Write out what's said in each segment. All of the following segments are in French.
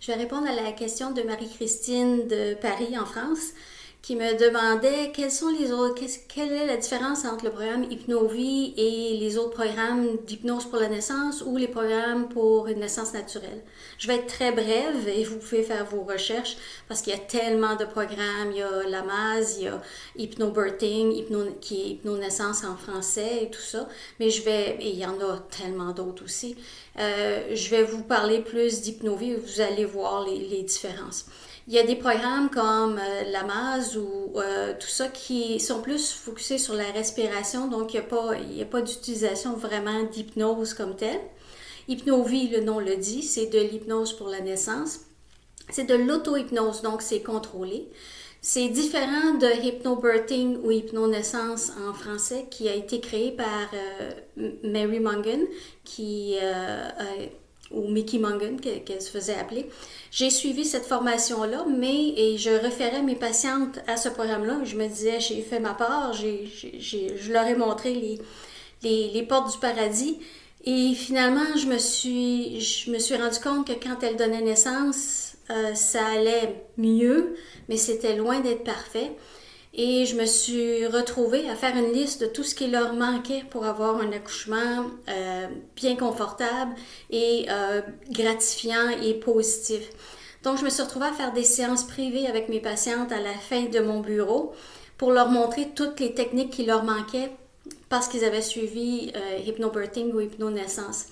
Je vais répondre à la question de Marie-Christine de Paris, en France, qui me demandait quelle est la différence entre le programme Hypnovie et les autres programmes d'hypnose pour la naissance ou les programmes pour une naissance naturelle. Je vais être très brève et vous pouvez faire vos recherches parce qu'il y a tellement de programmes. Il y a Lamaze, il y a Hypnobirthing, qui est hypnonaissance en français et tout ça. Mais et il y en a tellement d'autres aussi. Je vais vous parler plus d'Hypnovie, vous allez voir les différences. Il y a des programmes comme Lamaze ou tout ça qui sont plus focusés sur la respiration, donc il n'y a pas d'utilisation vraiment d'hypnose comme telle. Hypnovie, le nom le dit, c'est de l'hypnose pour la naissance. C'est de l'auto-hypnose, donc c'est contrôlé. C'est différent de Hypnobirthing ou Hypnonaissance en français qui a été créé par Mary Mongan, ou Mickey Mongan, qu'elle se faisait appeler. J'ai suivi cette formation-là, et je référais mes patientes à ce programme-là. Je me disais, j'ai fait ma part, je leur ai montré les portes du paradis. Et finalement, je me suis rendu compte que quand elles donnaient naissance, ça allait mieux, mais c'était loin d'être parfait. Et je me suis retrouvée à faire une liste de tout ce qui leur manquait pour avoir un accouchement bien confortable et gratifiant et positif. Donc, je me suis retrouvée à faire des séances privées avec mes patientes à la fin de mon bureau pour leur montrer toutes les techniques qui leur manquaient parce qu'ils avaient suivi Hypnobirthing ou Hypnonaissance.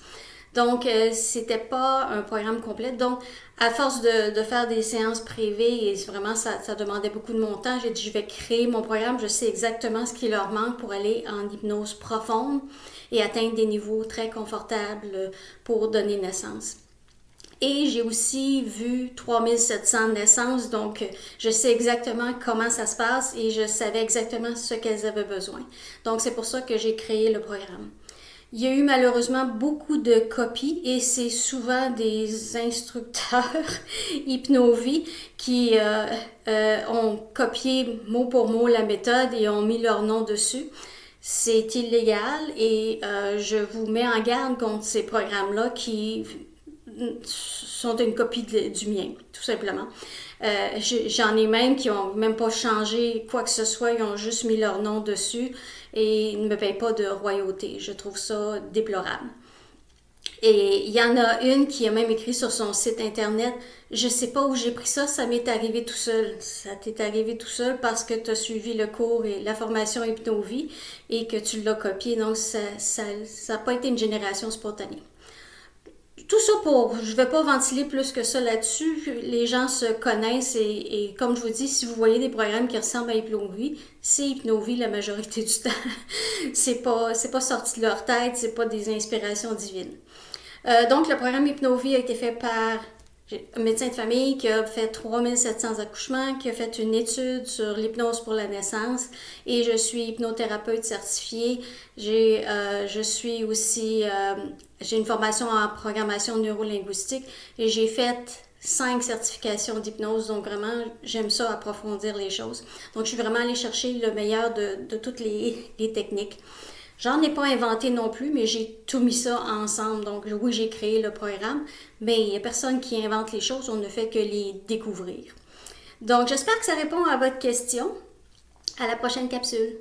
Donc, c'était pas un programme complet. Donc, à force de faire des séances privées, et vraiment, ça demandait beaucoup de mon temps, j'ai dit, je vais créer mon programme. Je sais exactement ce qui leur manque pour aller en hypnose profonde et atteindre des niveaux très confortables pour donner naissance. Et j'ai aussi vu 3700 naissances, donc je sais exactement comment ça se passe et je savais exactement ce qu'elles avaient besoin. Donc, c'est pour ça que j'ai créé le programme. Il y a eu malheureusement beaucoup de copies et c'est souvent des instructeurs Hypnovie qui ont copié mot pour mot la méthode et ont mis leur nom dessus. C'est illégal et je vous mets en garde contre ces programmes-là qui sont une copie du mien, tout simplement. J'en ai même qui n'ont même pas changé quoi que ce soit, ils ont juste mis leur nom dessus et ils ne me payent pas de royauté. Je trouve ça déplorable. Et il y en a une qui a même écrit sur son site internet, je sais pas où j'ai pris ça, ça m'est arrivé tout seul. Ça t'est arrivé tout seul parce que tu as suivi le cours et la formation Hypnovie et que tu l'as copié, donc ça n'a pas été une génération spontanée. Tout ça je ne vais pas ventiler plus que ça là-dessus. Les gens se connaissent et comme je vous dis, si vous voyez des programmes qui ressemblent à Hypnovie, c'est Hypnovie la majorité du temps. c'est pas sorti de leur tête, c'est pas des inspirations divines. Donc le programme Hypnovie a été fait par un médecin de famille qui a fait 3700 accouchements, qui a fait une étude sur l'hypnose pour la naissance et je suis hypnothérapeute certifiée. J'ai une formation en programmation neurolinguistique et j'ai fait 5 certifications d'hypnose, donc vraiment, j'aime ça approfondir les choses. Donc, je suis vraiment allée chercher le meilleur de toutes les techniques. J'en ai pas inventé non plus, mais j'ai tout mis ça ensemble. Donc, oui, j'ai créé le programme, mais il n'y a personne qui invente les choses, on ne fait que les découvrir. Donc, j'espère que ça répond à votre question. À la prochaine capsule.